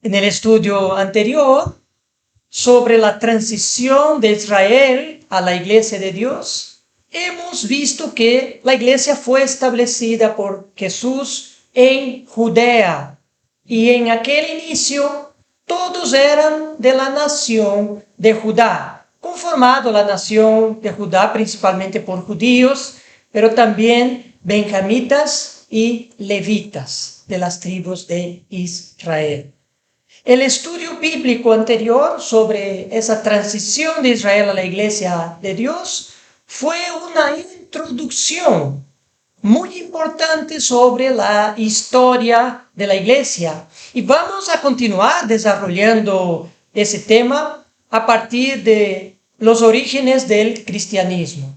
En el estudio anterior sobre la transición de Israel a la Iglesia de Dios, hemos visto que la Iglesia fue establecida por Jesús en Judea y en aquel inicio todos eran de la nación de Judá, conformado la nación de Judá principalmente por judíos, pero también benjamitas y levitas de las tribus de Israel. El estudio bíblico anterior sobre esa transición de Israel a la Iglesia de Dios fue una introducción muy importante sobre la historia de la Iglesia. Y vamos a continuar desarrollando ese tema a partir de los orígenes del cristianismo.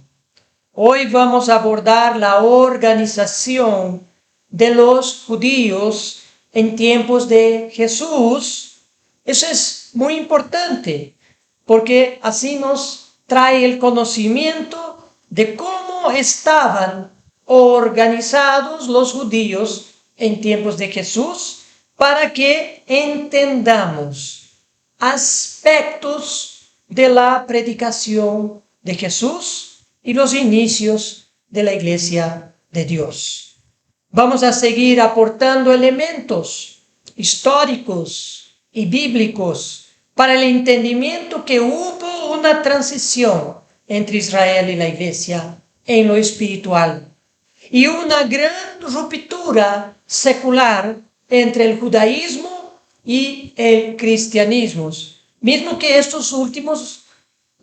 Hoy vamos a abordar la organización de los judíos en tiempos de Jesús. Eso es muy importante porque así nos trae el conocimiento de cómo estaban organizados los judíos en tiempos de Jesús para que entendamos aspectos de la predicación de Jesús y los inicios de la Iglesia de Dios. Vamos a seguir aportando elementos históricos y bíblicos para el entendimiento que hubo una transición entre Israel y la Iglesia en lo espiritual y una gran ruptura secular entre el judaísmo y el cristianismo, mismo que estos últimos,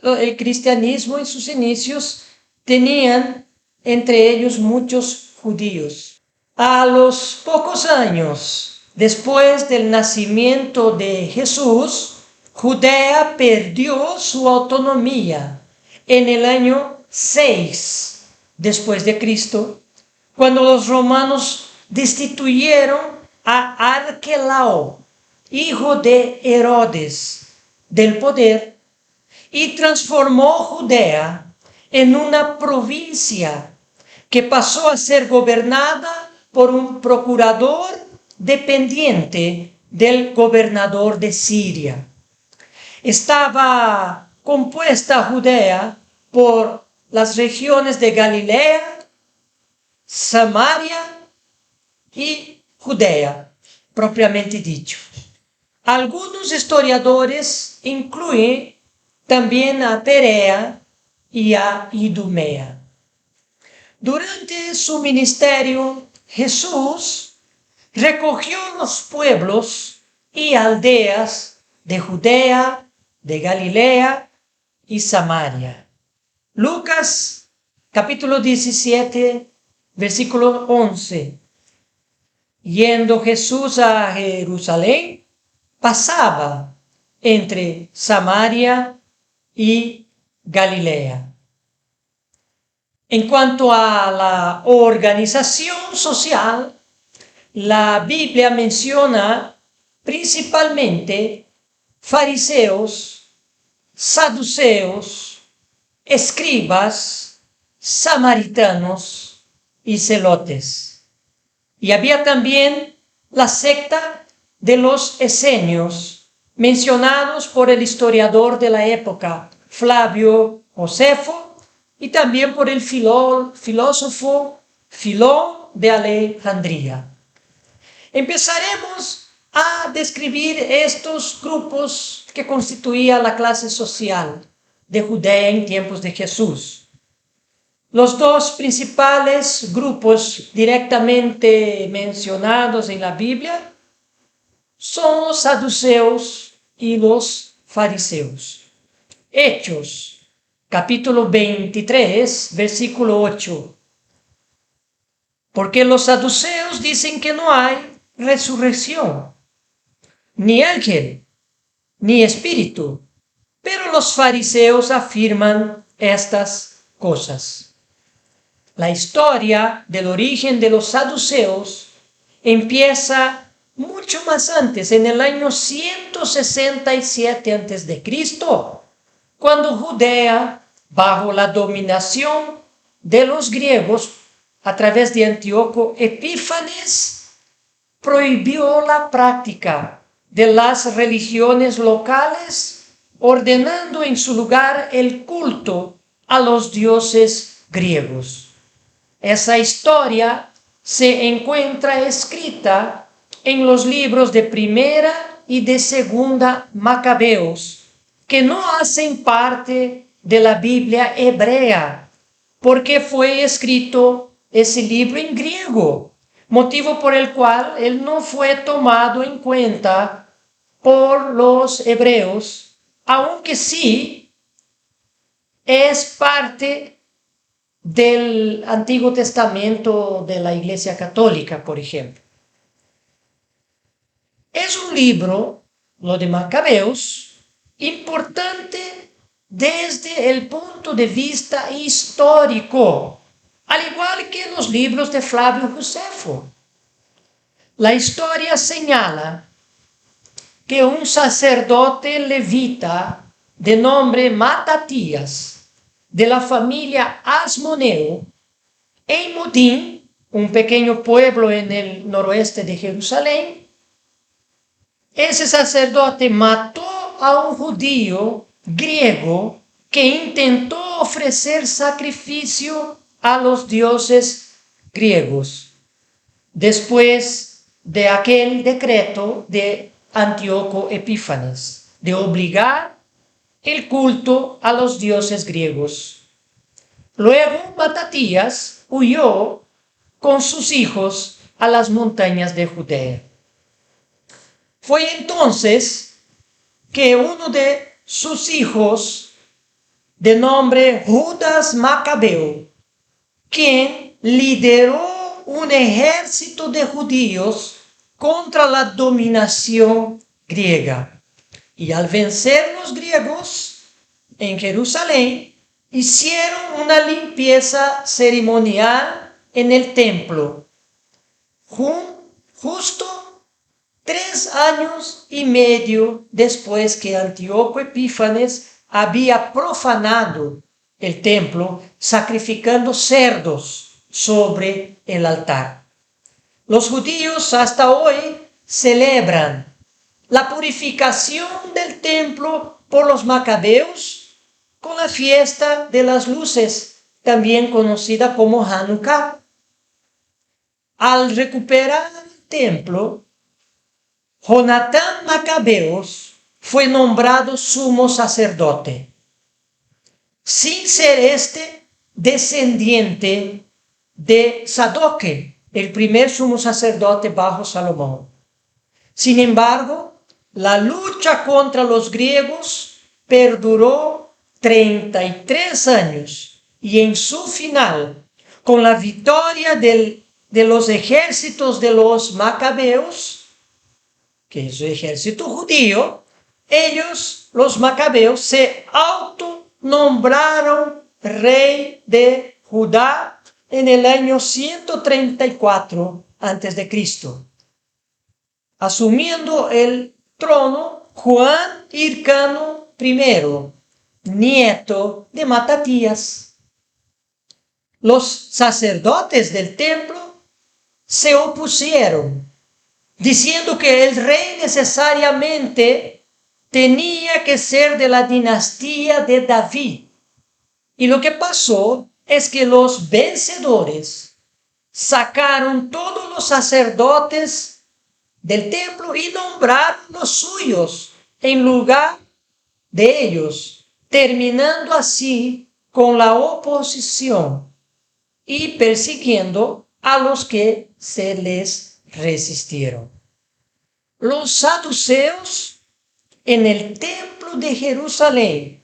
el cristianismo en sus inicios, tenían entre ellos muchos judíos. A los pocos años después del nacimiento de Jesús, Judea perdió su autonomía en el año 6 después de Cristo, cuando los romanos destituyeron a Arquelao, hijo de Herodes, del poder y transformó Judea en una provincia que pasó a ser gobernada por un procurador dependiente del gobernador de Siria. Estaba compuesta Judea por las regiones de Galilea, Samaria y Judea, propiamente dicho. Algunos historiadores incluyen también a Perea y a Idumea. Durante su ministerio, Jesús recogió los pueblos y aldeas de Judea, de Galilea y Samaria. Lucas, capítulo 17, versículo 11. Yendo Jesús a Jerusalén, pasaba entre Samaria y Galilea. En cuanto a la organización social, la Biblia menciona principalmente fariseos, saduceos, escribas, samaritanos y celotes. Y había también la secta de los esenios, mencionados por el historiador de la época, Flavio Josefo, y también por el filósofo Filón de Alejandría. Empezaremos a describir estos grupos que constituían la clase social de Judea en tiempos de Jesús. Los dos principales grupos directamente mencionados en la Biblia son los saduceos y los fariseos. Hechos capítulo 23, versículo 8. Porque los saduceos dicen que no hay resurrección, ni ángel, ni espíritu, pero los fariseos afirman estas cosas. La historia del origen de los saduceos empieza mucho más antes, en el año 167 a.C., cuando Judea, bajo la dominación de los griegos a través de Antíoco Epífanes, prohibió la práctica de las religiones locales, ordenando en su lugar el culto a los dioses griegos. Esa historia se encuentra escrita en los libros de Primera y de Segunda Macabeos, que no hacen parte de la Biblia hebrea, porque fue escrito ese libro en griego, motivo por el cual él no fue tomado en cuenta por los hebreos, aunque sí es parte del Antiguo Testamento de la Iglesia Católica, por ejemplo. Es un libro, lo de Macabeos, importante desde el punto de vista histórico, al igual que los libros de Flavio Josefo. La historia señala que un sacerdote levita de nombre Matatías, de la familia Asmoneo, en Modín, un pequeño pueblo en el noroeste de Jerusalén, ese sacerdote mató a un judío griego que intentó ofrecer sacrificio a los dioses griegos, después de aquel decreto de Antíoco Epífanes, de obligar el culto a los dioses griegos. Luego Matatías huyó con sus hijos a las montañas de Judea. Fue entonces que uno de sus hijos, de nombre Judas Macabeo, quien lideró un ejército de judíos contra la dominación griega. Y al vencer los griegos en Jerusalén, hicieron una limpieza ceremonial en el templo. Justo 3 años y medio después que Antíoco Epífanes había profanado el templo, sacrificando cerdos sobre el altar. Los judíos hasta hoy celebran la purificación del templo por los macabeos con la fiesta de las luces, también conocida como Hanukkah. Al recuperar el templo, Jonatán Macabeos fue nombrado sumo sacerdote, sin ser este descendiente de Sadoque, el primer sumo sacerdote bajo Salomón. Sin embargo, la lucha contra los griegos perduró 33 años y en su final, con la victoria de los ejércitos de los macabeos, que es el ejército judío, ellos, los macabeos, se autonombraron rey de Judá en el año 134 a.C., asumiendo el trono Juan Hircano I, nieto de Matatías. Los sacerdotes del templo se opusieron, diciendo que el rey necesariamente tenía que ser de la dinastía de David. Y lo que pasó es que los vencedores sacaron todos los sacerdotes del templo y nombraron los suyos en lugar de ellos, terminando así con la oposición y persiguiendo a los que se les resistieron. Los saduceos en el templo de Jerusalén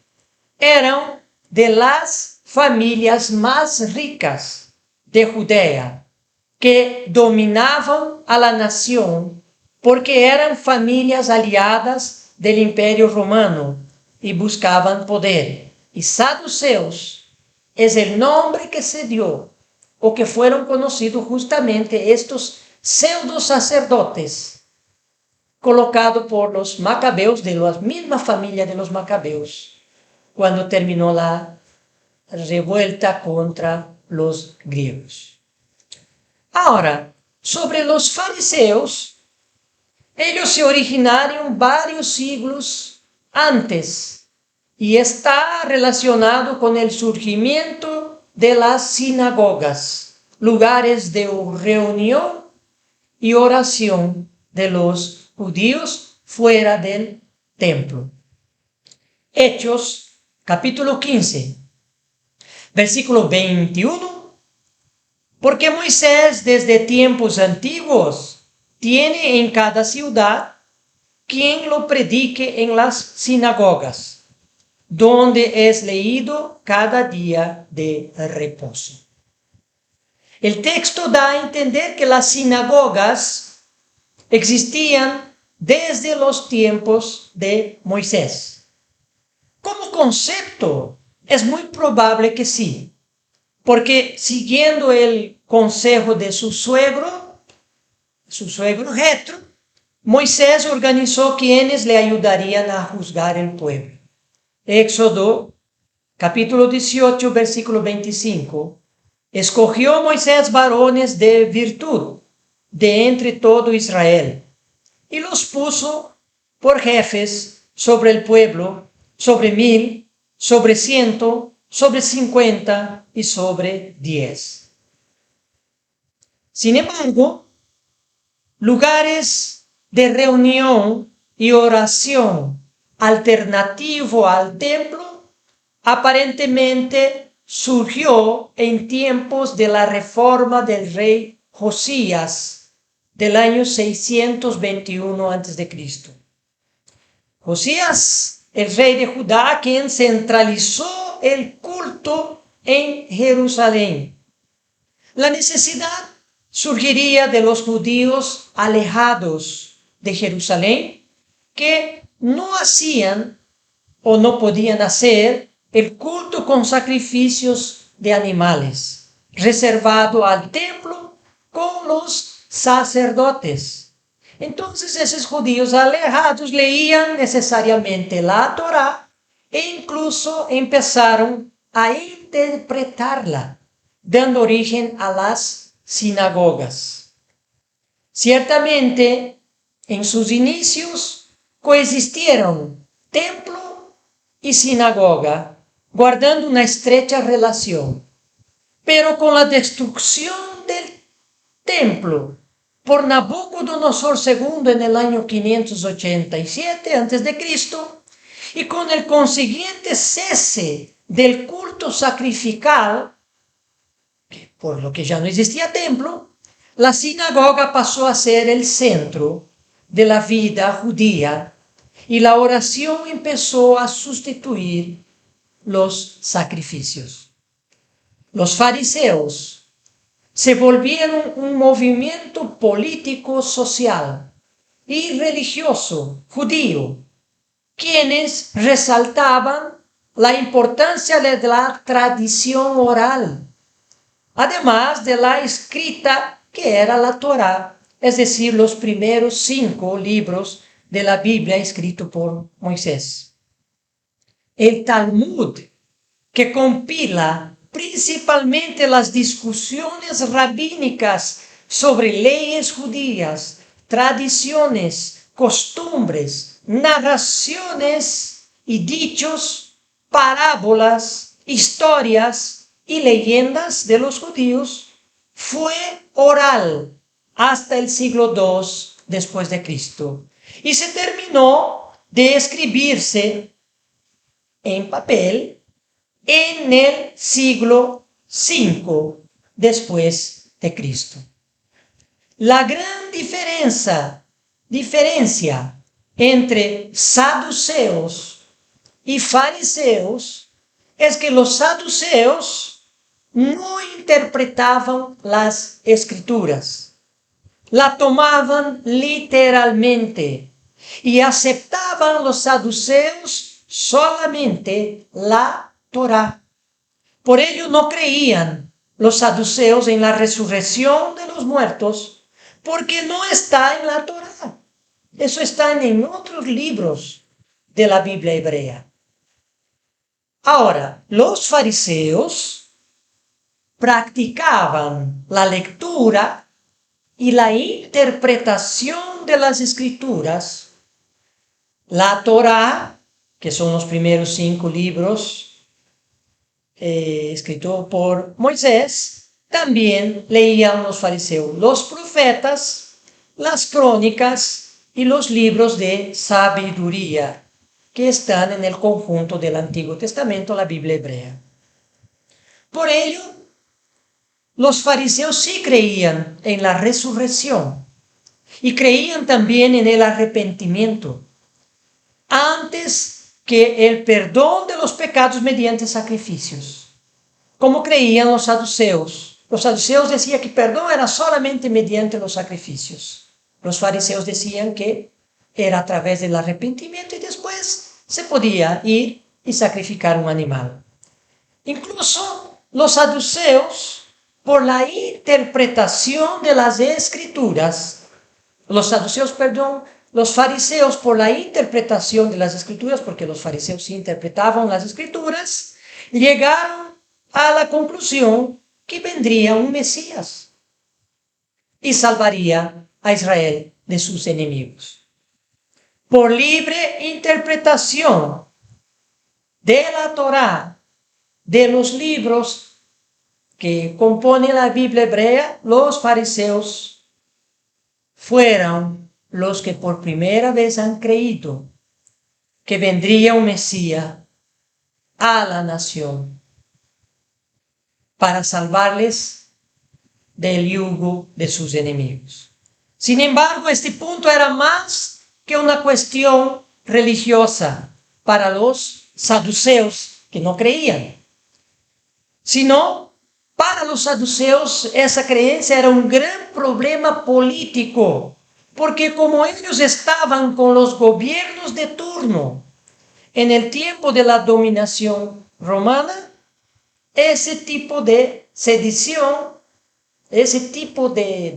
eran de las familias más ricas de Judea, que dominaban a la nación porque eran familias aliadas del Imperio Romano y buscaban poder. Y saduceos es el nombre que se dio o que fueron conocidos justamente estos pseudo sacerdotes colocados por los macabeos, de la misma familia de los macabeos, cuando terminó la revuelta contra los griegos. Ahora, sobre los fariseos, Ellos se originaron varios siglos antes y está relacionado con el surgimiento de las sinagogas, lugares de reunión y oración de los judíos fuera del templo. Hechos, capítulo 15, versículo 21. Porque Moisés desde tiempos antiguos tiene en cada ciudad quien lo predique en las sinagogas, donde es leído cada día de reposo. El texto da a entender que las sinagogas existían desde los tiempos de Moisés. Como concepto, es muy probable que sí, porque siguiendo el consejo de su suegro Jetro, Moisés organizó quienes le ayudarían a juzgar el pueblo. Éxodo, capítulo 18, versículo 25. Escogió Moisés varones de virtud de entre todo Israel y los puso por jefes sobre el pueblo, sobre 1000, sobre 100, sobre 50 y sobre 10. Sin embargo, lugares de reunión y oración alternativo al templo aparentemente surgió en tiempos de la reforma del rey Josías del año 621 a.C. Josías, el rey de Judá, quien centralizó el culto en Jerusalén. La necesidad surgiría de los judíos alejados de Jerusalén, que no hacían o no podían hacer el culto con sacrificios de animales, reservado al templo con los sacerdotes. Entonces esos judíos alejados leían necesariamente la Torá e incluso empezaron a interpretarla, dando origen a las sinagogas. Ciertamente, en sus inicios coexistieron templo y sinagoga, guardando una estrecha relación. Pero con la destrucción del templo por Nabucodonosor II en el año 587 a.C., y con el consiguiente cese del culto sacrificial, por lo que ya no existía templo, la sinagoga pasó a ser el centro de la vida judía y la oración empezó a sustituir los sacrificios. Los fariseos se volvieron un movimiento político, social y religioso judío, quienes resaltaban la importancia de la tradición oral, además de la escrita que era la Torá, es decir, los primeros 5 libros de la Biblia escritos por Moisés. El Talmud, que compila principalmente las discusiones rabínicas sobre leyes judías, tradiciones, costumbres, narraciones y dichos, parábolas, historias y leyendas de los judíos, fue oral hasta el siglo II después de Cristo y se terminó de escribirse en papel en el siglo V después de Cristo. La gran diferencia entre saduceos y fariseos es que los saduceos no interpretaban las escrituras, la tomaban literalmente y aceptaban los saduceos solamente la Torá. Por ello no creían los saduceos en la resurrección de los muertos, porque no está en la Torá. Eso está en otros libros de la Biblia hebrea. Ahora, los fariseos practicaban la lectura y la interpretación de las Escrituras, la Torá, que son los primeros 5 libros escritos por Moisés, también leían los fariseos, los profetas, las crónicas y los libros de sabiduría que están en el conjunto del Antiguo Testamento, la Biblia hebrea. Por ello, los fariseos sí creían en la resurrección y creían también en el arrepentimiento, antes que el perdón de los pecados mediante sacrificios, como creían los saduceos. Los saduceos decían que perdón era solamente mediante los sacrificios. Los fariseos decían que era a través del arrepentimiento y después se podía ir y sacrificar un animal. Incluso los saduceos, por la interpretación de las Escrituras, los fariseos por la interpretación de las Escrituras, porque los fariseos sí interpretaban las Escrituras, llegaron a la conclusión que vendría un Mesías y salvaría a Israel de sus enemigos. Por libre interpretación de la Torá, de los libros que componen la Biblia hebrea, los fariseos fueron los que por primera vez han creído que vendría un Mesías a la nación para salvarles del yugo de sus enemigos. Sin embargo, este punto era más que una cuestión religiosa para los saduceos que no creían, sino para los saduceos esa creencia era un gran problema político, porque como ellos estaban con los gobiernos de turno en el tiempo de la dominación romana, ese tipo de sedición, ese tipo de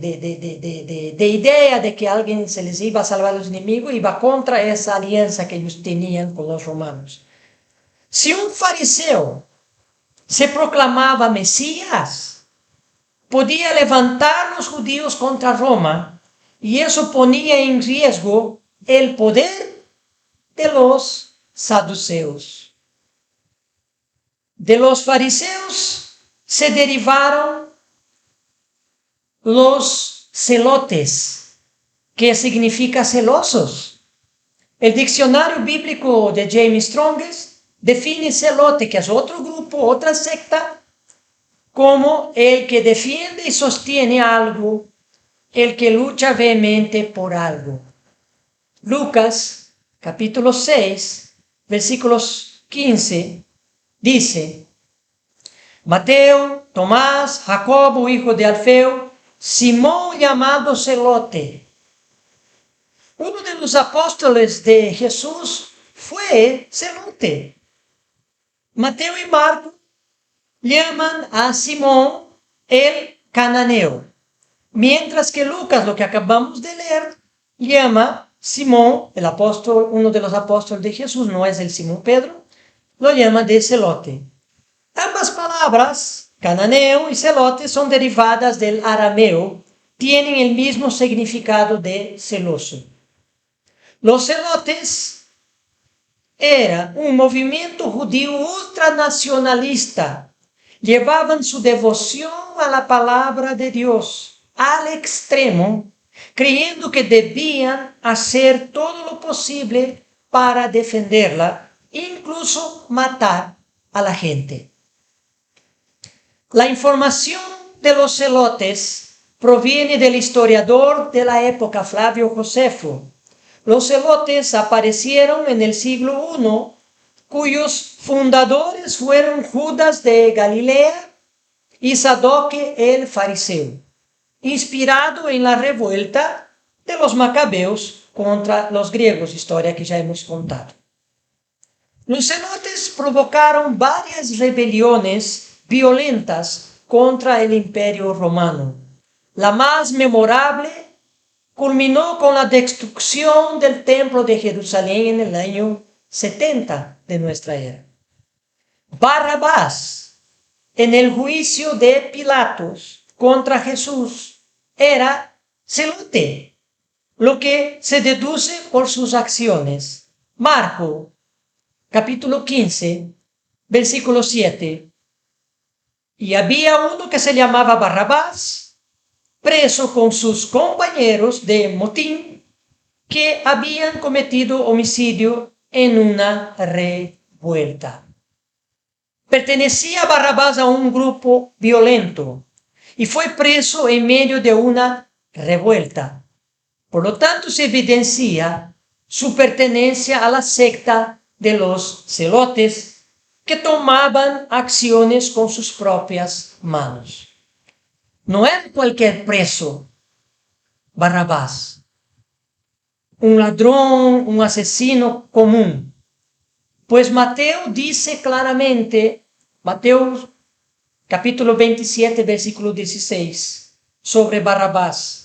idea de que alguien se les iba a salvar a los enemigos, iba contra esa alianza que ellos tenían con los romanos. Si un fariseo se proclamaba Mesías, podía levantar los judíos contra Roma y eso ponía en riesgo el poder de los saduceos. De los fariseos se derivaron los celotes, que significa celosos. El diccionario bíblico de James Strongest define celote, que es otro grupo, otra secta, como el que defiende y sostiene algo, el que lucha vehemente por algo. Lucas, capítulo 6, versículos 15, dice: Mateo, Tomás, Jacobo, hijo de Alfeo, Simón llamado Celote. Uno de los apóstoles de Jesús fue celote. Mateo y Marcos llaman a Simón el cananeo, mientras que Lucas, lo que acabamos de leer, llama Simón, el apóstol, uno de los apóstoles de Jesús, no es el Simón Pedro, lo llama de celote. Ambas palabras, cananeo y celote, son derivadas del arameo, tienen el mismo significado de celoso. Los celotes era un movimiento judío ultranacionalista. Llevaban su devoción a la palabra de Dios al extremo, creyendo que debían hacer todo lo posible para defenderla, incluso matar a la gente. La información de los celotes proviene del historiador de la época, Flavio Josefo. Los celotes aparecieron en el siglo I, cuyos fundadores fueron Judas de Galilea y Sadoque el fariseo, inspirado en la revuelta de los macabeos contra los griegos, historia que ya hemos contado. Los celotes provocaron varias rebeliones violentas contra el Imperio Romano. La más memorable culminó con la destrucción del Templo de Jerusalén en el año 70 de nuestra era. Barrabás, en el juicio de Pilatos contra Jesús, era celote, lo que se deduce por sus acciones. Marco, capítulo 15, versículo 7. Y había uno que se llamaba Barrabás, preso con sus compañeros de motín, que habían cometido homicidio en una revuelta. Pertenecía Barrabás a un grupo violento y fue preso en medio de una revuelta. Por lo tanto, se evidencia su pertenencia a la secta de los celotes que tomaban acciones con sus propias manos. No era cualquier preso, Barrabás, un ladrón, un asesino común. Pues Mateo dice claramente, Mateo capítulo 27, versículo 16, sobre Barrabás.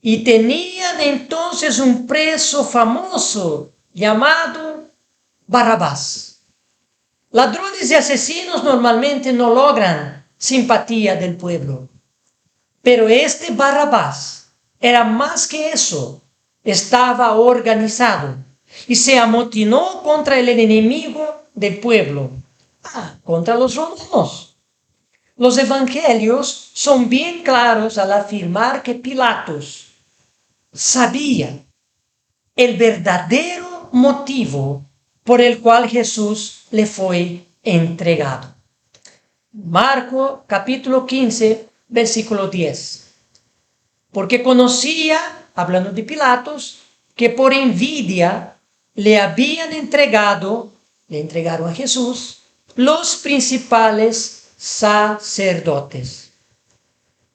Y tenían entonces un preso famoso llamado Barrabás. Ladrones y asesinos normalmente no logran simpatía del pueblo. Pero este Barrabás era más que eso. Estaba organizado y se amotinó contra el enemigo del pueblo, contra los romanos. Los evangelios son bien claros al afirmar que Pilatos sabía el verdadero motivo por el cual Jesús le fue entregado. Marco capítulo 15, versículo 10. Porque conocía, hablando de Pilatos, que por envidia le entregaron a Jesús los principales sacerdotes.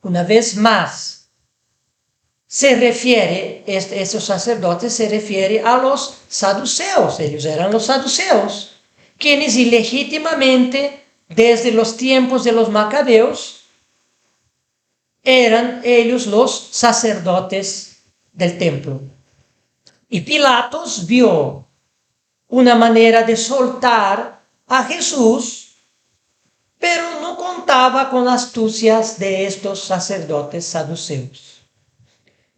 Una vez más, esos sacerdotes se refiere a los saduceos. Ellos eran los saduceos, quienes ilegítimamente, desde los tiempos de los macabeos, eran ellos los sacerdotes del templo. Y Pilatos vio una manera de soltar a Jesús, pero no contaba con las astucias de estos sacerdotes saduceos.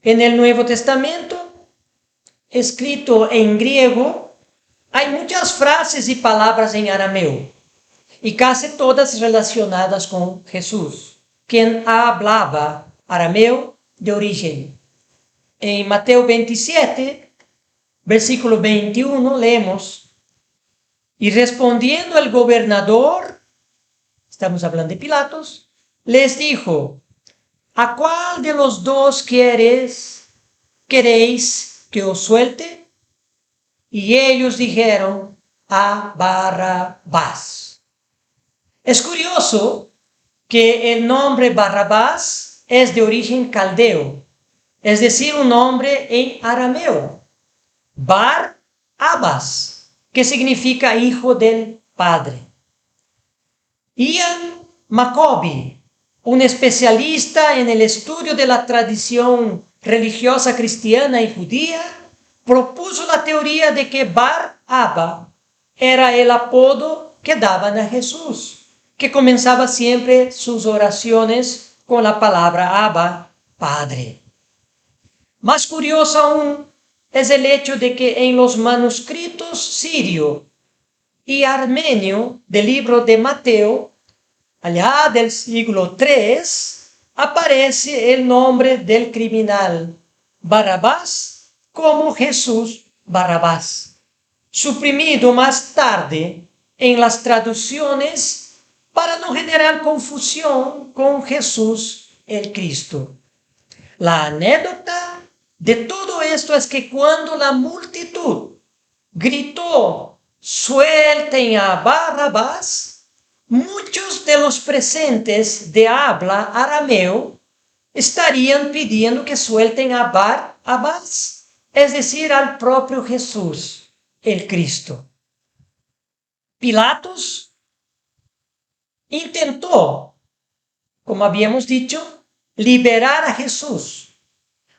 En el Nuevo Testamento, escrito en griego, hay muchas frases y palabras en arameo, y casi todas relacionadas con Jesús, quien hablaba arameo de origen. En Mateo 27, versículo 21, leemos: y respondiendo el gobernador, estamos hablando de Pilatos, les dijo: ¿a cuál de los dos queréis que os suelte? Y ellos dijeron: a Barrabás. Es curioso que el nombre Barrabás es de origen caldeo, es decir, un nombre en arameo, Bar-Abas, que significa hijo del padre. Ian Maccoby, un especialista en el estudio de la tradición religiosa cristiana y judía, propuso la teoría de que Bar-Abba era el apodo que daban a Jesús, que comenzaba siempre sus oraciones con la palabra Abba, Padre. Más curioso aún es el hecho de que en los manuscritos sirio y armenio del libro de Mateo, allá del siglo III, aparece el nombre del criminal Barrabás como Jesús Barrabás, suprimido más tarde en las traducciones para no generar confusión con Jesús el Cristo. La anécdota de todo esto es que cuando la multitud gritó: suelten a Barrabás, muchos de los presentes de habla arameo estarían pidiendo que suelten a Barrabás, es decir, al propio Jesús el Cristo. Pilatos intentó, como habíamos dicho, liberar a Jesús,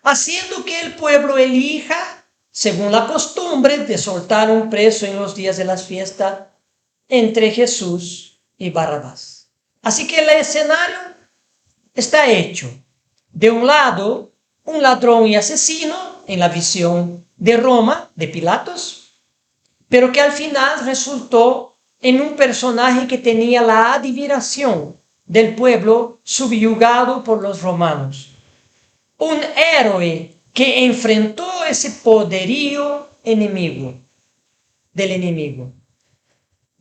haciendo que el pueblo elija, según la costumbre de soltar un preso en los días de las fiestas, entre Jesús y Barrabás. Así que el escenario está hecho. De un lado, un ladrón y asesino en la visión de Roma, de Pilatos, pero que al final resultó en un personaje que tenía la admiración del pueblo subyugado por los romanos. Un héroe que enfrentó ese poderío enemigo, del enemigo.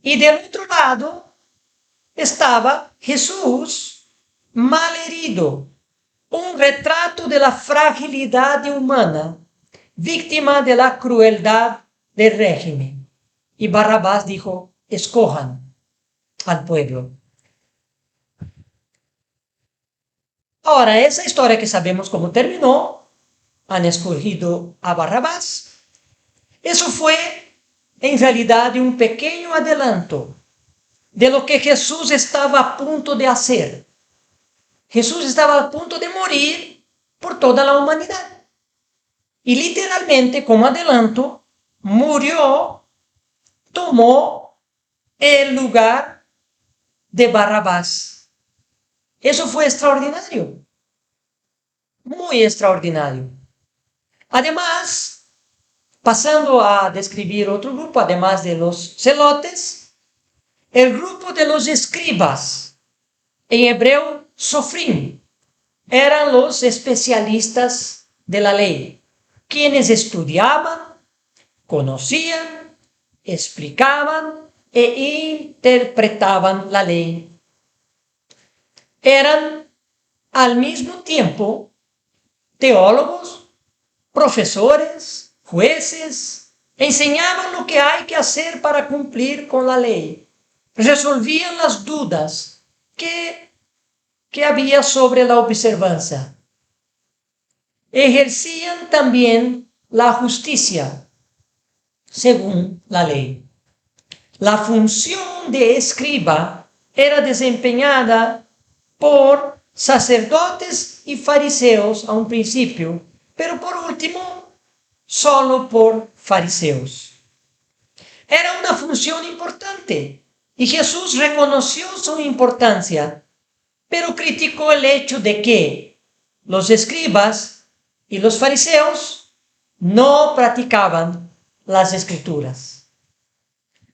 Y del otro lado estaba Jesús malherido, un retrato de la fragilidad humana, víctima de la crueldad del régimen. Y Barrabás dijo, escojan al pueblo. Ahora, esa historia que sabemos cómo terminó, han escogido a Barrabás. Eso fue, en realidad, un pequeño adelanto de lo que Jesús estaba a punto de hacer. Jesús estaba a punto de morir por toda la humanidad. Y literalmente, como adelanto, murió, tomó el lugar de Barrabás. Eso fue extraordinario, muy extraordinario. Además, pasando a describir otro grupo, además de los celotes, el grupo de los escribas, en hebreo, sofrim, eran los especialistas de la ley, quienes estudiaban, conocían, explicaban e interpretaban la ley. Eran al mismo tiempo teólogos, profesores, jueces, enseñaban lo que hay que hacer para cumplir con la ley, resolvían las dudas que había sobre la observancia. Ejercían también la justicia según la ley. La función de escriba era desempeñada por sacerdotes y fariseos a un principio, pero por último, solo por fariseos. Era una función importante y Jesús reconoció su importancia, pero criticó el hecho de que los escribas y los fariseos no practicaban las escrituras.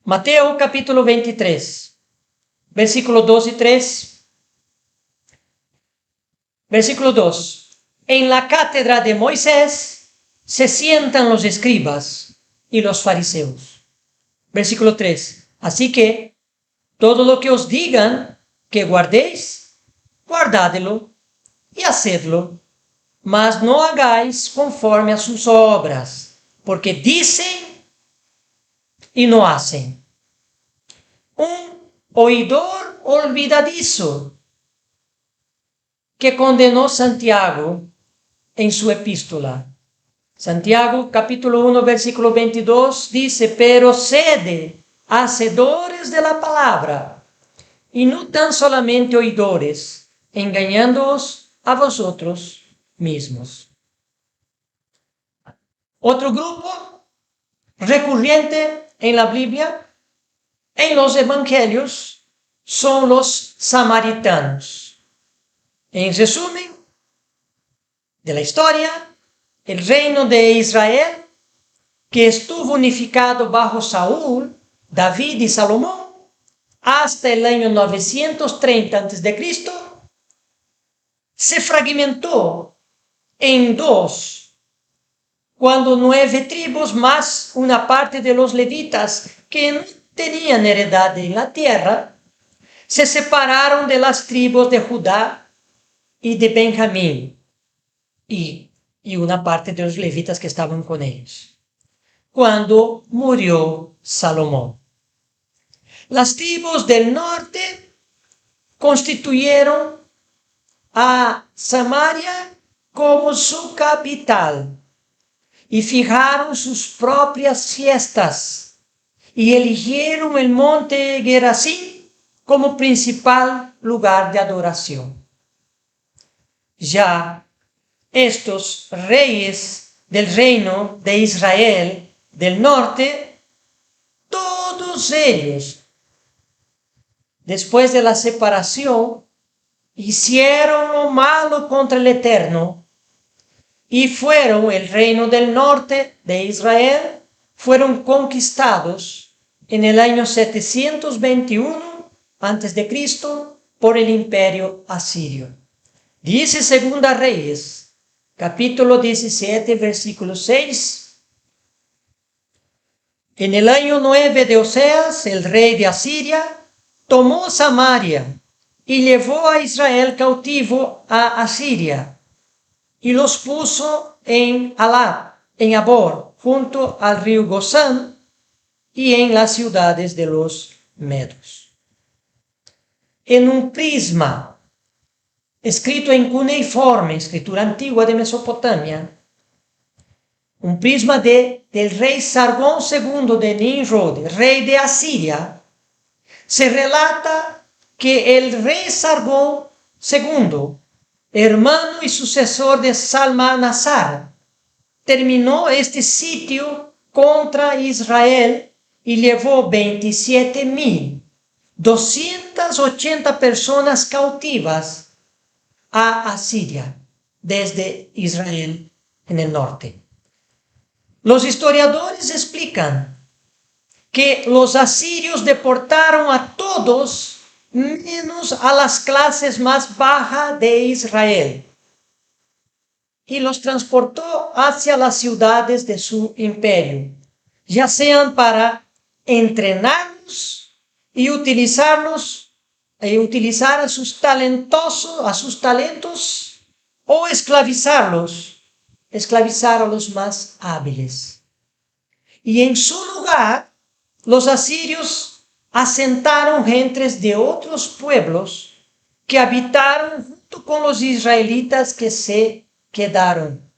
Mateo capítulo 23, versículo 2 y 3. Versículo 2. En la cátedra de Moisés se sientan los escribas y los fariseos. Versículo 3. Así que todo lo que os digan que guardéis, guardadlo y hacedlo, mas no hagáis conforme a sus obras, porque dicen y no hacen. Un oidor olvidadizo que condenó Santiago en su epístola. Santiago capítulo 1 versículo 22 dice, pero sed hacedores de la palabra y no tan solamente oidores, engañándoos a vosotros mismos. Otro grupo recurrente en la Biblia, en los evangelios, son los samaritanos. En resumen de la historia, el reino de Israel, que estuvo unificado bajo Saúl, David y Salomón, hasta el año 930 a.C., se fragmentó en dos, cuando 9 tribus más una parte de los levitas que no tenían heredad en la tierra, se separaron de las tribus de Judá y de Benjamín, y una parte de los levitas que estaban con ellos, cuando murió Salomón. Las tribus del norte constituyeron a Samaria como su capital y fijaron sus propias fiestas y eligieron el monte Gerazim como principal lugar de adoración. Ya estos reyes del reino de Israel del norte, todos ellos, después de la separación, hicieron lo malo contra el Eterno y fueron el reino del norte de Israel, fueron conquistados en el año 721 a.C. por el imperio asirio. Dice Segunda Reyes, capítulo 17, versículo 6. En el año 9 de Oseas, el rey de Asiria tomó Samaria y llevó a Israel cautivo a Asiria y los puso en Alab, en Abor, junto al río Gozán y en las ciudades de los medos. En un prisma escrito en cuneiforme, escritura antigua de Mesopotamia, un prisma del rey Sargón II de Nimrod, rey de Asiria, se relata que el rey Sargón II, hermano y sucesor de Salmanasar, terminó este sitio contra Israel y llevó 27.280 personas cautivas a Asiria desde Israel en el norte. Los historiadores explican que los asirios deportaron a todos menos a las clases más bajas de Israel y los transportó hacia las ciudades de su imperio, ya sean para entrenarlos y utilizar a sus talentos o esclavizar a los más hábiles. Y en su lugar, los asirios asentaron gentes de otros pueblos que habitaron junto con los israelitas que se quedaron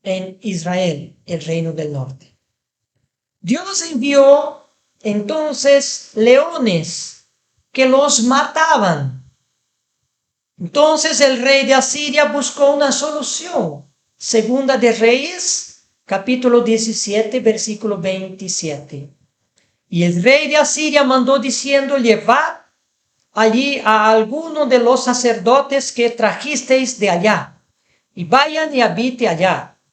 en Israel, el reino del norte. Dios envió entonces leones que los mataban. Entonces el rey de Asiria buscó una solución. Segunda de Reyes, capítulo 17, versículo 27. Y el rey de Asiria mandó diciendo: llevad allí a alguno de los sacerdotes que trajisteis de allá, y vayan y habite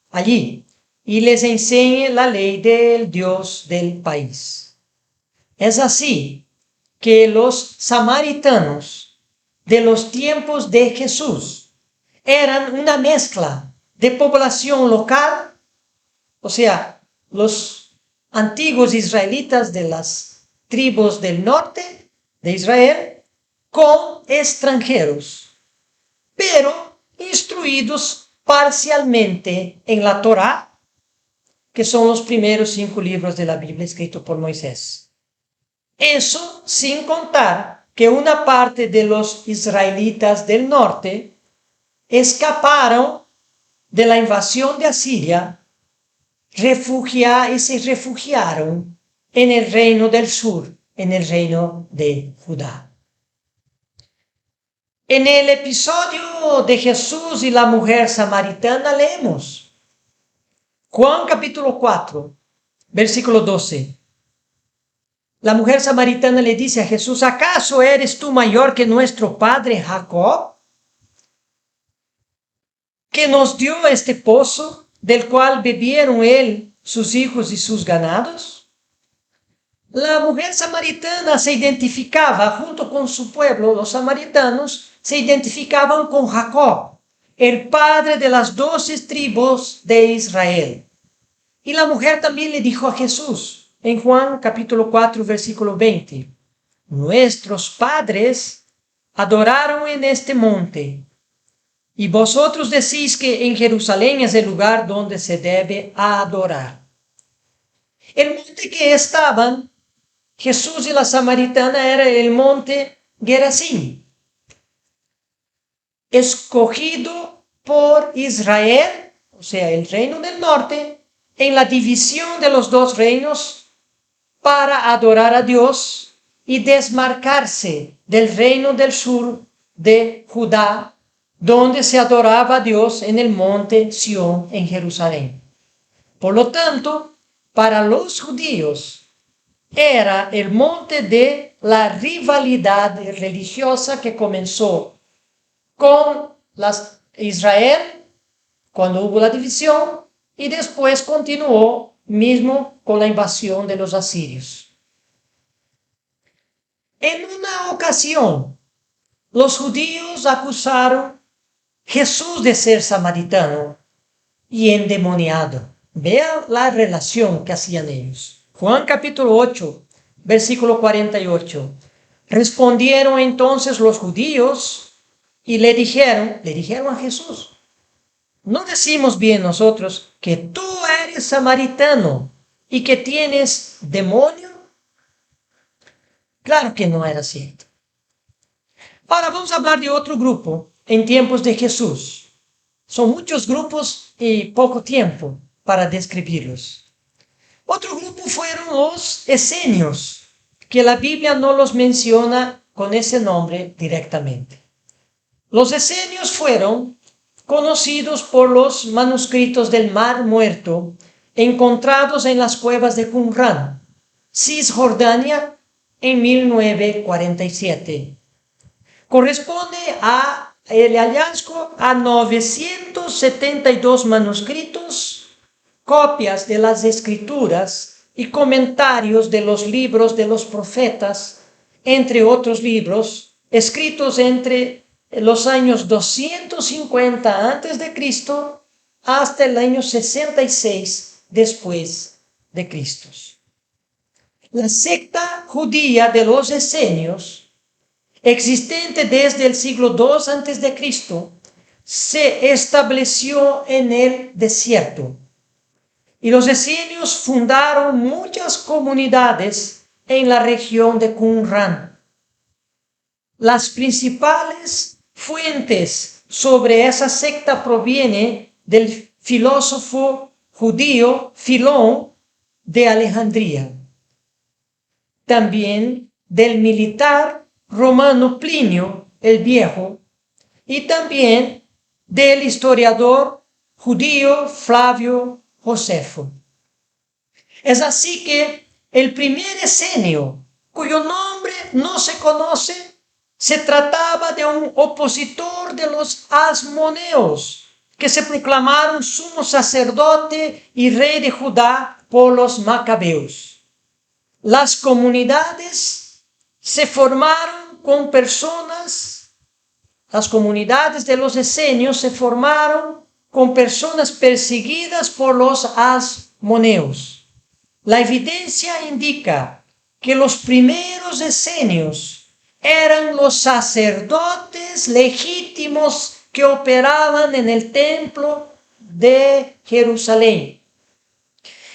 allí, y les enseñe la ley del Dios del país. Es así que los samaritanos de los tiempos de Jesús eran una mezcla de población local, o sea, los antiguos israelitas de las tribus del norte de Israel, con extranjeros, pero instruidos parcialmente en la Torá, que son los primeros 5 libros de la Biblia escritos por Moisés. Eso sin contar que una parte de los israelitas del norte escaparon de la invasión de Asiria y se refugiaron en el reino del sur, en el reino de Judá. En el episodio de Jesús y la mujer samaritana leemos Juan capítulo 4, versículo 12. La mujer samaritana le dice a Jesús: ¿acaso eres tú mayor que nuestro padre Jacob, que nos dio este pozo, del cual bebieron él, sus hijos y sus ganados? La mujer samaritana se identificaba, junto con su pueblo, los samaritanos, se identificaban con Jacob, el padre de las 12 tribus de Israel. Y la mujer también le dijo a Jesús, en Juan capítulo 4, versículo 20, nuestros padres adoraron en este monte, y vosotros decís que en Jerusalén es el lugar donde se debe adorar. El monte que estaban Jesús y la samaritana era el monte Gerazim, escogido por Israel, o sea, el reino del norte, en la división de los 2 reinos para adorar a Dios y desmarcarse del reino del sur de Judá, donde se adoraba a Dios en el monte Sión en Jerusalén. Por lo tanto, para los judíos era el monte de la rivalidad religiosa que comenzó con Israel cuando hubo la división, y después continuó mismo con la invasión de los asirios. En una ocasión, los judíos acusaron a Jesús de ser samaritano y endemoniado. Vea la relación que hacían ellos. Juan capítulo 8, versículo 48. Respondieron entonces los judíos y le dijeron a Jesús: ¿no decimos bien nosotros que tú eres samaritano y que tienes demonio? Claro que no era cierto. Ahora vamos a hablar de otro grupo en tiempos de Jesús. Son muchos grupos y poco tiempo para describirlos. Otro grupo fueron los esenios, que la Biblia no los menciona con ese nombre directamente. Los esenios fueron conocidos por los manuscritos del Mar Muerto encontrados en las cuevas de Qumran, Cisjordania, en 1947. Corresponde el hallazgo a 972 manuscritos, copias de las escrituras y comentarios de los libros de los profetas, entre otros libros, escritos entre los años 250 antes de Cristo hasta el año 66 después de Cristo. La secta judía de los esenios, existente desde el siglo II antes de Cristo, se estableció en el desierto. Y los esenios fundaron muchas comunidades en la región de Qumran. Las principales fuentes sobre esa secta provienen del filósofo judío Filón de Alejandría, también del militar romano Plinio el Viejo y también del historiador judío Flavio Josefo. Es así que el primer esenio, cuyo nombre no se conoce, se trataba de un opositor de los asmoneos, que se proclamaron sumo sacerdote y rey de Judá por los macabeos. Las comunidades se formaron con personas, las comunidades de los esenios se formaron con personas perseguidas por los asmoneos. La evidencia indica que los primeros esenios eran los sacerdotes legítimos que operaban en el templo de Jerusalén,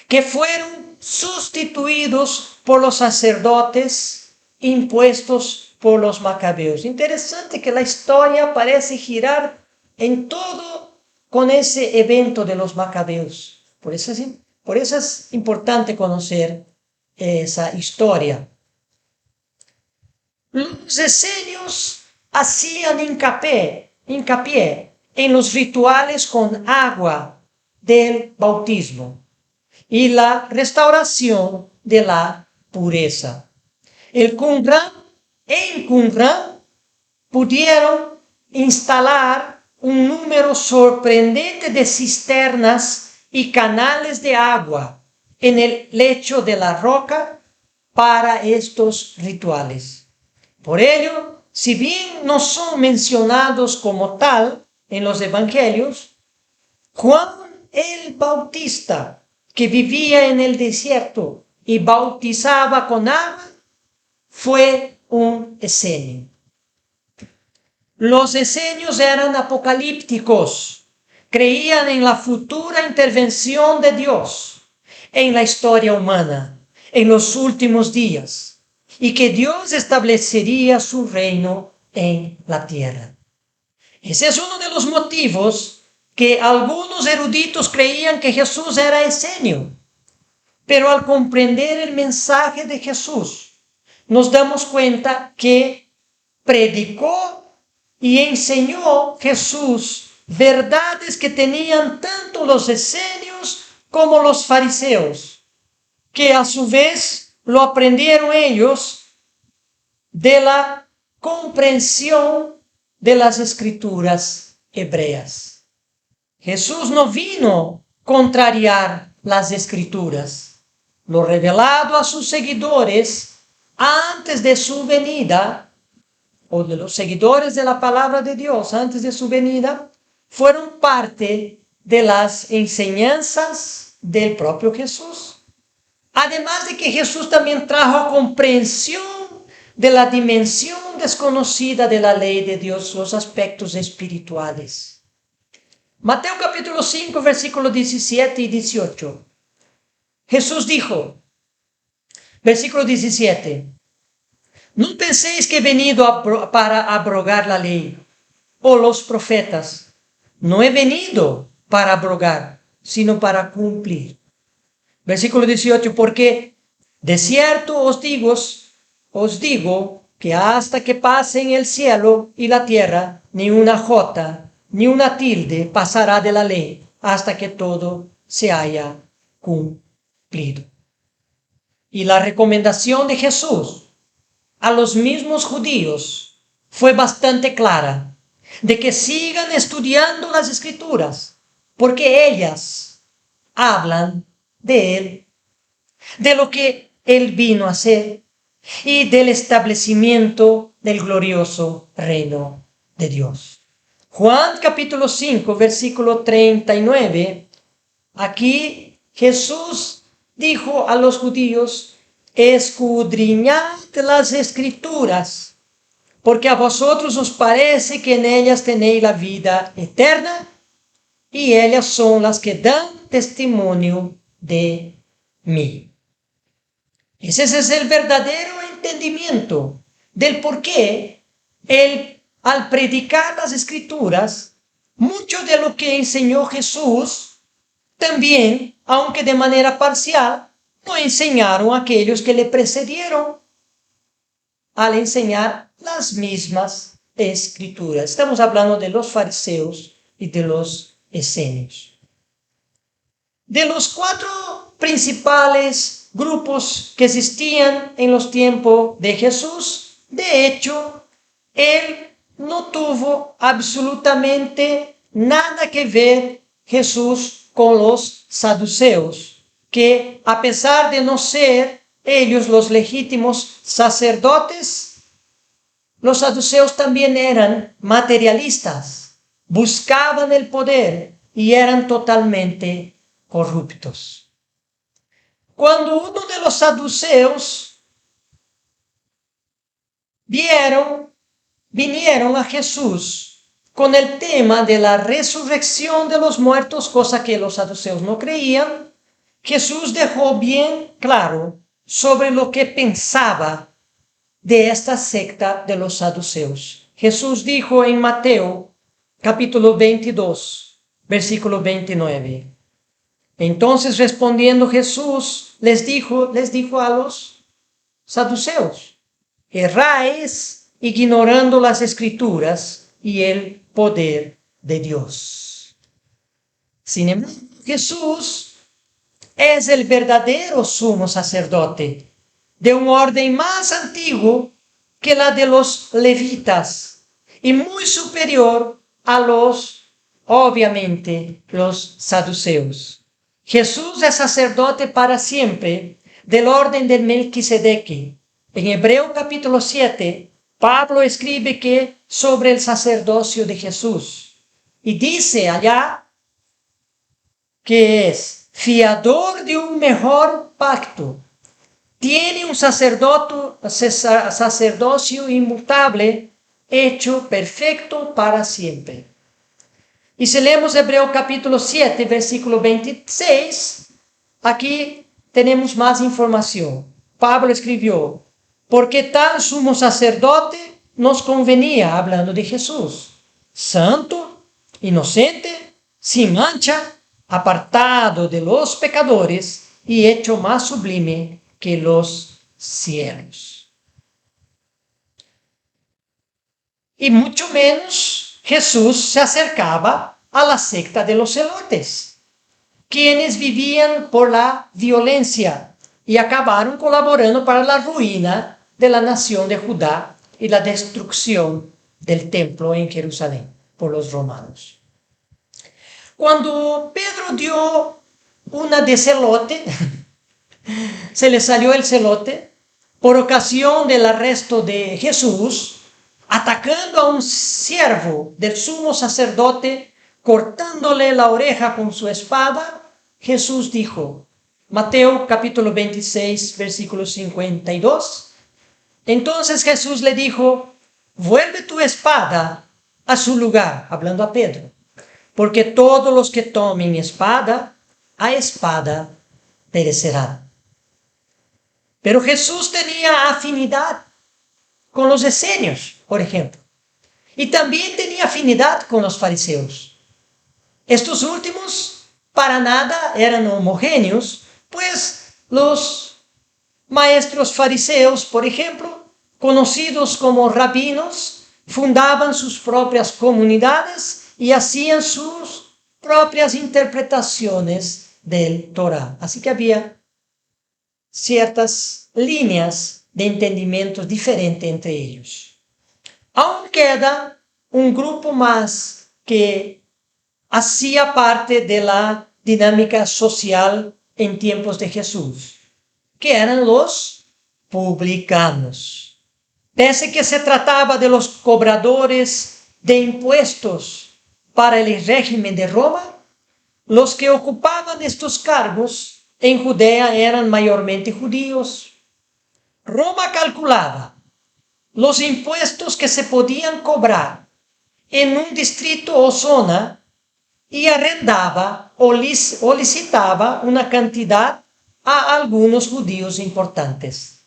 que fueron sustituidos por los sacerdotes impuestos por los macabeos. Interesante que la historia parece girar en todo con ese evento de los macabeos. Por eso es importante conocer esa historia. Los esenios hacían hincapié en los rituales con agua del bautismo y la restauración de la pureza. En Qumran pudieron instalar un número sorprendente de cisternas y canales de agua en el lecho de la roca para estos rituales. Por ello, si bien no son mencionados como tal en los evangelios, Juan el Bautista, que vivía en el desierto y bautizaba con agua, fue un esenio. Los esenios eran apocalípticos, creían en la futura intervención de Dios en la historia humana, en los últimos días, y que Dios establecería su reino en la tierra. Ese es uno de los motivos que algunos eruditos creían que Jesús era esenio. Pero al comprender el mensaje de Jesús, nos damos cuenta que predicó y enseñó Jesús verdades que tenían tanto los esenios como los fariseos, que a su vez lo aprendieron ellos de la comprensión de las escrituras hebreas. Jesús no vino a contrariar las escrituras. Lo revelado a sus seguidores antes de su venida, o de los seguidores de la palabra de Dios antes de su venida, fueron parte de las enseñanzas del propio Jesús. Además de que Jesús también trajo comprensión de la dimensión desconocida de la ley de Dios, los aspectos espirituales. Mateo capítulo 5, versículos 17 y 18. Jesús dijo, versículo 17, no penséis que he venido para abrogar la ley o los profetas. No he venido para abrogar, sino para cumplir. Versículo 18, porque de cierto os digo que hasta que pasen el cielo y la tierra, ni una jota, ni una tilde pasará de la ley, hasta que todo se haya cumplido. Y la recomendación de Jesús a los mismos judíos fue bastante clara, de que sigan estudiando las Escrituras, porque ellas hablan de Él, de lo que Él vino a hacer y del establecimiento del glorioso reino de Dios. Juan capítulo 5, versículo 39, aquí Jesús dijo a los judíos, escudriñad las Escrituras, porque a vosotros os parece que en ellas tenéis la vida eterna, y ellas son las que dan testimonio de mí. Ese es el verdadero entendimiento del por qué Él, al predicar las Escrituras, mucho de lo que enseñó Jesús, también, aunque de manera parcial, lo enseñaron aquellos que le precedieron al enseñar las mismas Escrituras. Estamos hablando de los fariseos y de los esenios. De los 4 principales grupos que existían en los tiempos de Jesús, de hecho, Él no tuvo absolutamente nada que ver, Jesús, con los saduceos, que a pesar de no ser ellos los legítimos sacerdotes, los saduceos también eran materialistas, buscaban el poder y eran totalmente corruptos. Cuando uno de los saduceos vinieron a Jesús con el tema de la resurrección de los muertos, cosa que los saduceos no creían, Jesús dejó bien claro sobre lo que pensaba de esta secta de los saduceos. Jesús dijo en Mateo capítulo 22, versículo 29. Entonces respondiendo Jesús les dijo a los saduceos, erráis ignorando las Escrituras y el poder de Dios. Sin embargo, Jesús es el verdadero sumo sacerdote, de un orden más antiguo que la de los levitas y muy superior a obviamente, los saduceos. Jesús es sacerdote para siempre del orden de Melquisedec. En Hebreo capítulo 7, Pablo escribe que sobre el sacerdocio de Jesús y dice allá que es fiador de un mejor pacto. Tiene un sacerdocio inmutable, hecho perfecto para siempre. Y si leemos Hebreo capítulo 7, versículo 26, aquí tenemos más información. Pablo escribió, porque tal sumo sacerdote nos convenía, hablando de Jesús, santo, inocente, sin mancha, apartado de los pecadores y hecho más sublime que los cielos. Y mucho menos Jesús se acercaba a la secta de los celotes, quienes vivían por la violencia y acabaron colaborando para la ruina de la nación de Judá y la destrucción del templo en Jerusalén por los romanos. Cuando Pedro dio una de celote, se le salió el celote por ocasión del arresto de Jesús, atacando a un siervo del sumo sacerdote, cortándole la oreja con su espada, Jesús dijo, Mateo capítulo 26, versículo 52, entonces Jesús le dijo, vuelve tu espada a su lugar, hablando a Pedro, porque todos los que tomen espada, a espada perecerán. Pero Jesús tenía afinidad con los esenios, por ejemplo, y también tenía afinidad con los fariseos. Estos últimos para nada eran homogéneos, pues los maestros fariseos, por ejemplo, conocidos como rabinos, fundaban sus propias comunidades y hacían sus propias interpretaciones del Torá. Así que había ciertas líneas de entendimiento diferentes entre ellos. Aún queda un grupo más que hacía parte de la dinámica social en tiempos de Jesús, que eran los publicanos. Pese que se trataba de los cobradores de impuestos para el régimen de Roma, los que ocupaban estos cargos en Judea eran mayormente judíos. Roma calculaba los impuestos que se podían cobrar en un distrito o zona y arrendaba o licitaba una cantidad a algunos judíos importantes.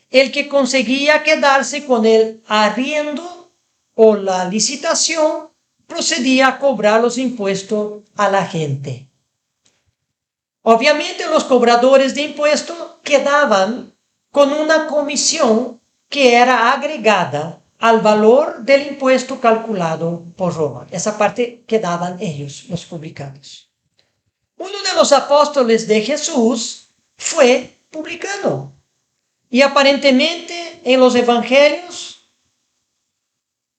El que conseguía quedarse con el arriendo o la licitación procedía a cobrar los impuestos a la gente. Obviamente los cobradores de impuestos quedaban con una comisión que era agregada al valor del impuesto calculado por Roma. Esa parte quedaban ellos, los publicanos. Uno de los apóstoles de Jesús fue publicano. Y aparentemente en los evangelios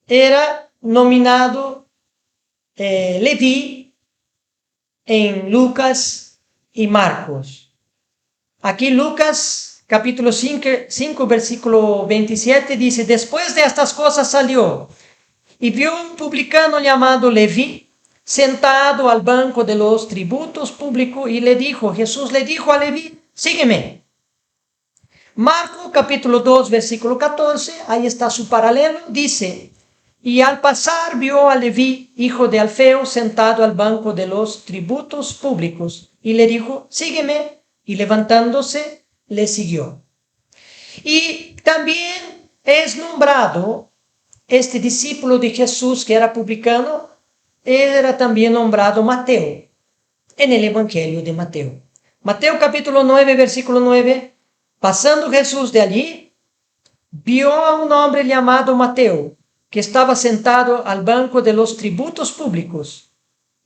era nominado Leví en Lucas y Marcos. Aquí Lucas capítulo 5 versículo 27 dice, después de estas cosas salió y vio un publicano llamado Leví sentado al banco de los tributos públicos y Jesús le dijo a Leví, sígueme. Marcos capítulo 2 versículo 14, ahí está su paralelo, dice, y al pasar vio a Leví, hijo de Alfeo, sentado al banco de los tributos públicos y le dijo, sígueme, y levantándose le siguió. Y también es nombrado este discípulo de Jesús que era publicano, era también nombrado Mateo en el Evangelio de Mateo. Mateo capítulo 9 versículo 9, pasando Jesús de allí, vio a un hombre llamado Mateo, que estaba sentado al banco de los tributos públicos,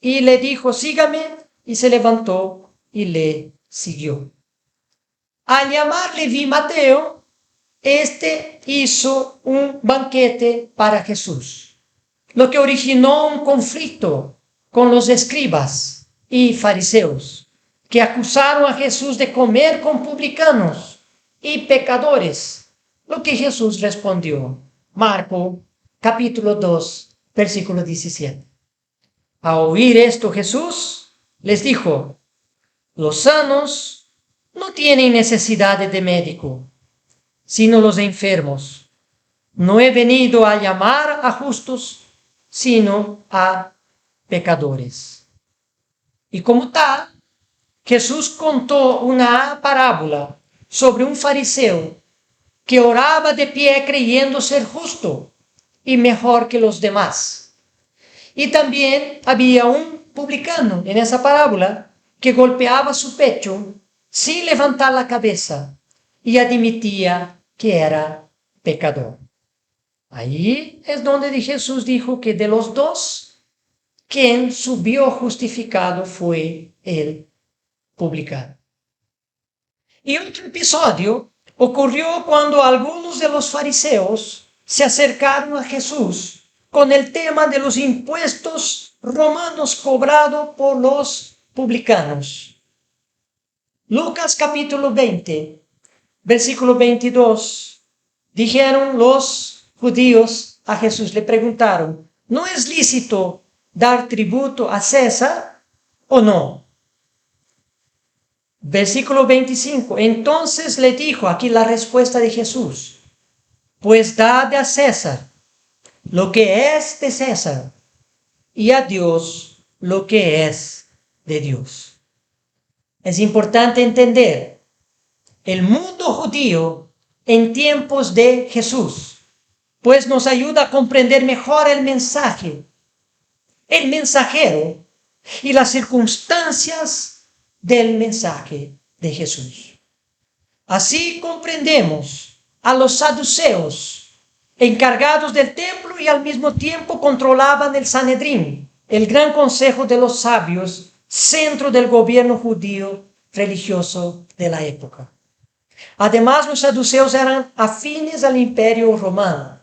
y le dijo, sígame, y se levantó y le siguió. Al llamar Leví Mateo, este hizo un banquete para Jesús, lo que originó un conflicto con los escribas y fariseos, que acusaron a Jesús de comer con publicanos y pecadores, lo que Jesús respondió. Marcos capítulo 2, versículo 17. A oír esto Jesús les dijo, los sanos no tienen necesidad de médico, sino los enfermos. No he venido a llamar a justos, sino a pecadores. Y como tal, Jesús contó una parábola sobre un fariseo que oraba de pie creyendo ser justo y mejor que los demás. Y también había un publicano en esa parábola que golpeaba su pecho sin levantar la cabeza y admitía que era pecador. Ahí es donde Jesús dijo que de los dos, quien subió justificado fue el publicano. Y otro episodio ocurrió cuando algunos de los fariseos se acercaron a Jesús con el tema de los impuestos romanos cobrado por los publicanos. Lucas capítulo 20, versículo 22. Dijeron los judíos a Jesús, le preguntaron, ¿no es lícito dar tributo a César o no? Versículo 25. Entonces le dijo, aquí la respuesta de Jesús, pues dad a César lo que es de César y a Dios lo que es de Dios. Es importante entender, el mundo judío en tiempos de Jesús, pues nos ayuda a comprender mejor el mensaje, el mensajero y las circunstancias del mensaje de Jesús. Así comprendemos a los saduceos, encargados del templo y al mismo tiempo controlaban el Sanedrín, el gran consejo de los sabios, centro del gobierno judío religioso de la época. Además, los saduceos eran afines al imperio romano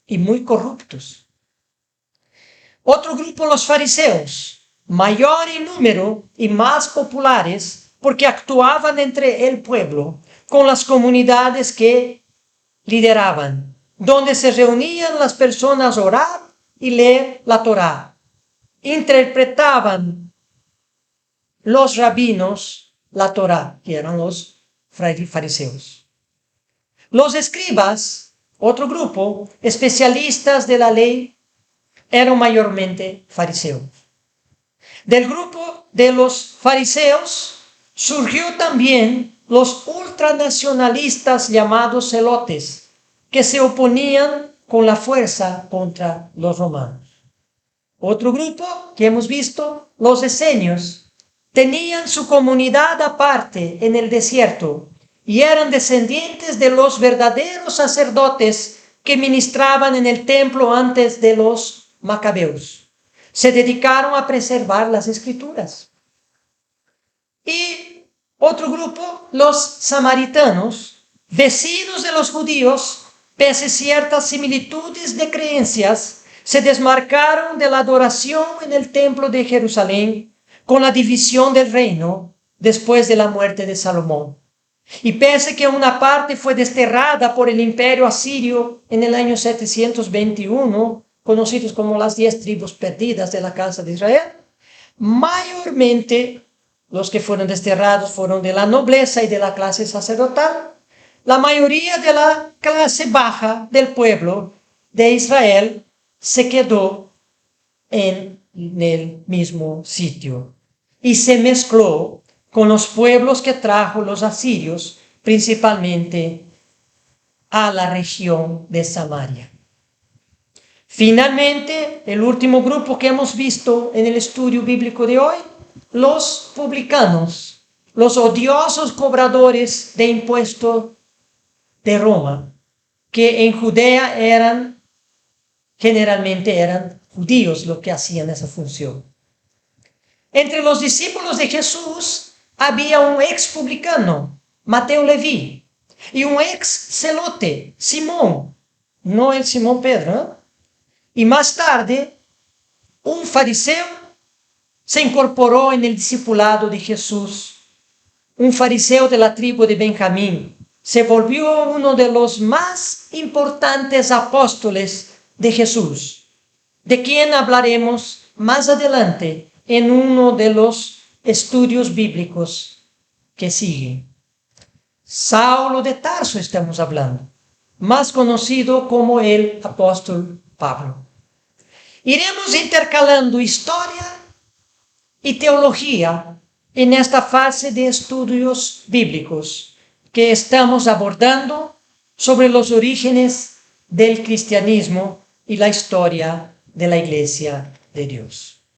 y muy corruptos. Otro grupo, los fariseos, mayor en número y más populares, porque actuaban entre el pueblo, con las comunidades que lideraban, donde se reunían las personas a orar y leer la Torá. Interpretaban los rabinos la Torá, que eran los fariseos. Los escribas, otro grupo, especialistas de la ley, eran mayormente fariseos. Del grupo de los fariseos surgió también los ultranacionalistas llamados celotes, que se oponían con la fuerza contra los romanos. Otro grupo que hemos visto, los esenios, tenían su comunidad aparte en el desierto y eran descendientes de los verdaderos sacerdotes que ministraban en el templo antes de los macabeos. Se dedicaron a preservar las escrituras. Y otro grupo, los samaritanos, vecinos de los judíos, pese a ciertas similitudes de creencias, se desmarcaron de la adoración en el templo de Jerusalén con la división del reino después de la muerte de Salomón. Y pese a que una parte fue desterrada por el imperio asirio en el año 721, conocidos como las 10 tribus perdidas de la casa de Israel, mayormente los que fueron desterrados fueron de la nobleza y de la clase sacerdotal. La mayoría de la clase baja del pueblo de Israel se quedó en el mismo sitio y se mezcló con los pueblos que trajo los asirios, principalmente a la región de Samaria. Finalmente, el último grupo que hemos visto en el estudio bíblico de hoy, los publicanos, los odiosos cobradores de impuestos de Roma, que en Judea generalmente eran judíos los que hacían esa función. Entre los discípulos de Jesús había un ex publicano, Mateo Leví, y un ex celote, Simón, no el Simón Pedro, ¿eh? Y más tarde, un fariseo se incorporó en el discipulado de Jesús. Un fariseo de la tribu de Benjamín se volvió uno de los más importantes apóstoles de Jesús, de quien hablaremos más adelante en uno de los estudios bíblicos que siguen. Saulo de Tarso estamos hablando, más conocido como el apóstol Pablo. Iremos intercalando historia y teología en esta fase de estudios bíblicos que estamos abordando sobre los orígenes del cristianismo y la historia de la Iglesia de Dios.